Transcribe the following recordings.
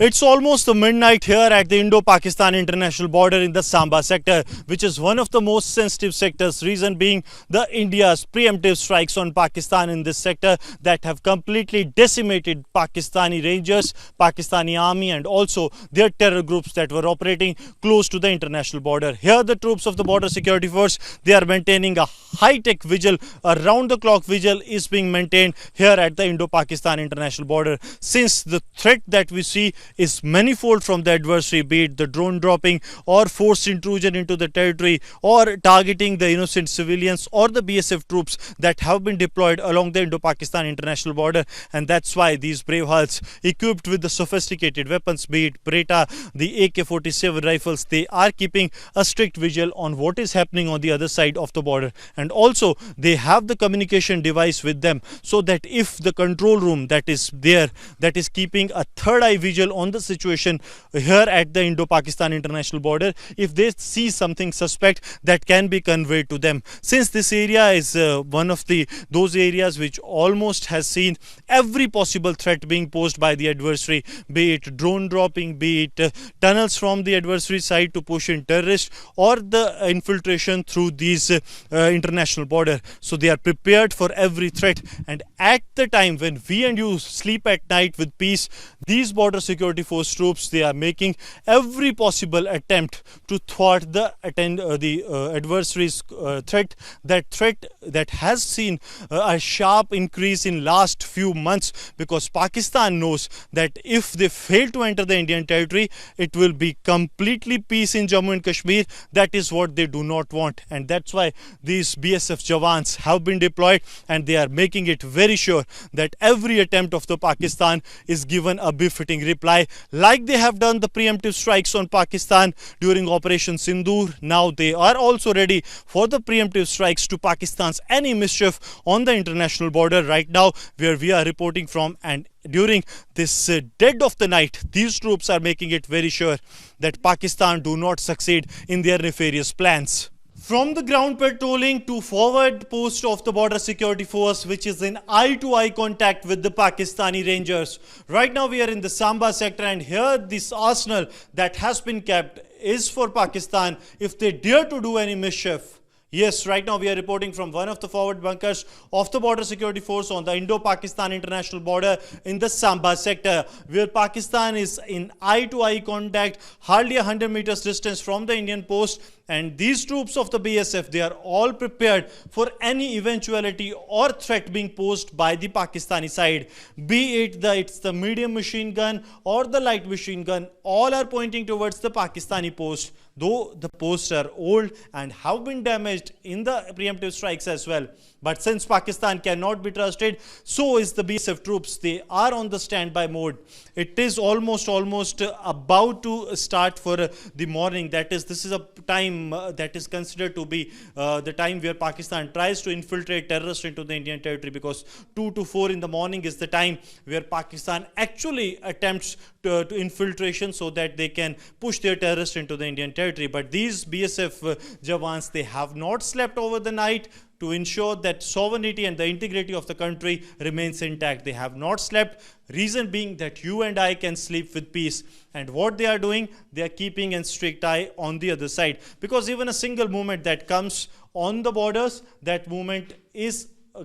It's almost the midnight here at the Indo-Pakistan international border in the Samba sector, which is one of the most sensitive sectors, reason being the India's preemptive strikes on Pakistan in this sector that have completely decimated Pakistani rangers, Pakistani army and also their terror groups that were operating close to the international border. Here the troops of the border security force, they are maintaining a high-tech vigil, around the clock vigil is being maintained here at the Indo-Pakistan international border, since the threat that we see is manifold from the adversary, be it the drone dropping or forced intrusion into the territory or targeting the innocent civilians or the BSF troops that have been deployed along the Indo-Pakistan international border. And that's why these brave hearts, equipped with the sophisticated weapons, be it Beretta, the AK-47 rifles, they are keeping a strict vigil on what is happening on the other side of the border. And also they have the communication device with them, so that if the control room that is there, that is keeping a third eye vigil on the situation here at the Indo-Pakistan international border, if they see something suspect, that can be conveyed to them. Since this area is one of those areas which almost has seen every possible threat being posed by the adversary, be it drone dropping, be it tunnels from the adversary side to push in terrorists, or the infiltration through these international border. So they are prepared for every threat, and at the time when we and you sleep at night with peace, these border security force troops, they are making every possible attempt to thwart the adversary's threat that has seen a sharp increase in last few months, because Pakistan knows that if they fail to enter the Indian territory, it will be completely peace in Jammu and Kashmir. That is what they do not want, and that's why these BSF jawans have been deployed, and they are making it very sure that every attempt of the Pakistan is given a befitting reply, like they have done the preemptive strikes on Pakistan during Operation Sindoor. Now they are also ready for the preemptive strikes to Pakistan's any mischief on the international border right now where we are reporting from. And during this dead of the night, these troops are making it very sure that Pakistan do not succeed in their nefarious plans. From the ground patrolling to forward post of the border security force, which is in eye-to-eye contact with the Pakistani rangers. Right now we are in the Samba sector, and here this arsenal that has been kept is for Pakistan if they dare to do any mischief. Yes, right now we are reporting from one of the forward bunkers of the border security force on the Indo-Pakistan international border in the Samba sector, where Pakistan is in eye-to-eye contact, hardly 100 meters distance from the Indian post. And these troops of the BSF, they are all prepared for any eventuality or threat being posed by the Pakistani side. Be it it's the medium machine gun or the light machine gun, all are pointing towards the Pakistani post. Though the posts are old and have been damaged in the preemptive strikes as well. But since Pakistan cannot be trusted, so is the BSF troops. They are on the standby mode. It is almost about to start for the morning. That is, this is a time that is considered to be the time where Pakistan tries to infiltrate terrorists into the Indian territory, because 2 to 4 in the morning is the time where Pakistan actually attempts to infiltration so that they can push their terrorists into the Indian territory. But these BSF jawans, they have not slept over the night to ensure that sovereignty and the integrity of the country remains intact. They have not slept, reason being that you and I can sleep with peace. And what they are doing, they are keeping a strict eye on the other side, because even a single movement that comes on the borders, that movement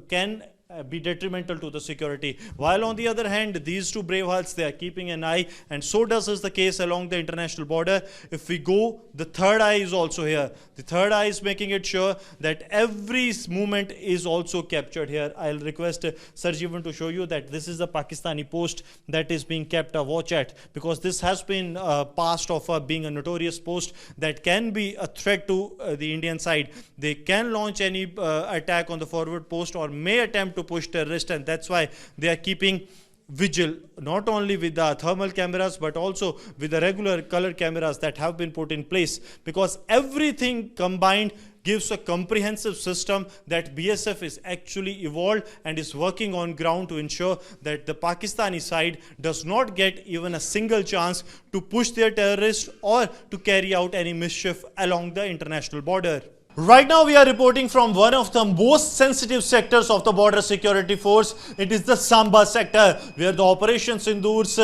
can be detrimental to the security. While on the other hand, these two brave hearts, they are keeping an eye, and so does is the case along the international border. If we go, the third eye is also here. The third eye is making it sure that every movement is also captured here. I'll request Sarjeevan to show you that this is a Pakistani post that is being kept a watch at, because this has been passed off being a notorious post that can be a threat to the Indian side. They can launch any attack on the forward post or may attempt to push terrorists, and that's why they are keeping vigil, not only with the thermal cameras but also with the regular color cameras that have been put in place, because everything combined gives a comprehensive system that BSF is actually evolved and is working on ground to ensure that the Pakistani side does not get even a single chance to push their terrorists or to carry out any mischief along the international border. Right now we are reporting from one of the most sensitive sectors of the border security force. It is the Samba sector, where the Operation Sindoor's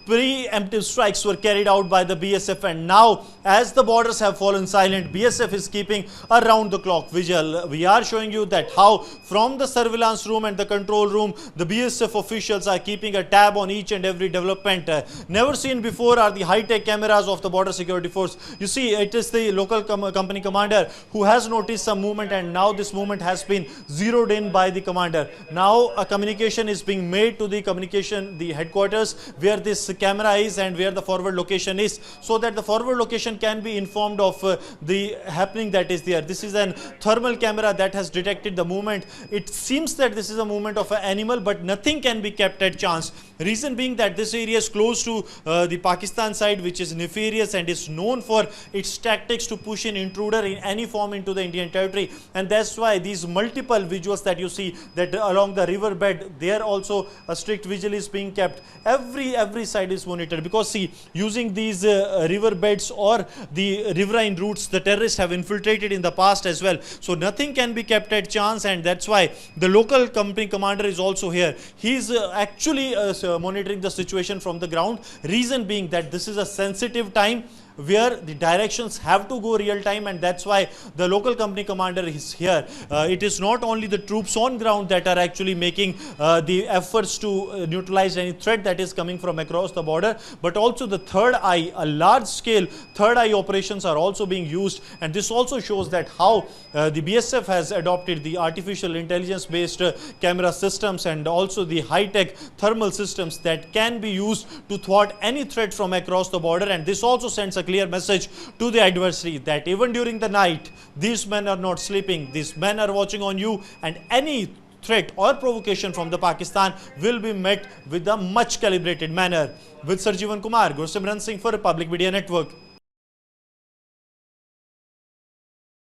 preemptive strikes were carried out by the BSF, and now as the borders have fallen silent, BSF is keeping around the clock vigil. We are showing you that how from the surveillance room and the control room, the BSF officials are keeping a tab on each and every development. Never seen before are the high-tech cameras of the border security force. You see, it is the local company commander who has noticed some movement, and now this movement has been zeroed in by the commander. Now a communication is being made to the headquarters where this camera is and where the forward location is, so that the forward location can be informed of the happening that is there. This is an thermal camera that has detected the movement. It seems that this is a movement of an animal, but nothing can be kept at chance. Reason being that this area is close to the Pakistan side, which is nefarious and is known for its tactics to push an intruder in any form into the Indian territory, and that's why these multiple visuals that you see that along the riverbed, there also a strict vigil is being kept. Every side is monitored, because see, using these riverbeds or the riverine routes, the terrorists have infiltrated in the past as well, so nothing can be kept at chance, and that's why the local company commander is also here. He is actually monitoring the situation from the ground. Reason being that this is a sensitive time where the directions have to go real time, and that's why the local company commander is here. It is not only the troops on ground that are actually making the efforts to neutralize any threat that is coming from across the border, but also the third eye, a large scale third eye operations are also being used, and this also shows that how the BSF has adopted the artificial intelligence based camera systems and also the high-tech thermal systems that can be used to thwart any threat from across the border. And this also sends a clear message to the adversary that even during the night, these men are not sleeping, these men are watching on you, and any threat or provocation from the Pakistan will be met with a much calibrated manner. With Sir Jeevan Kumar, Gursimran Singh for Republic Media Network.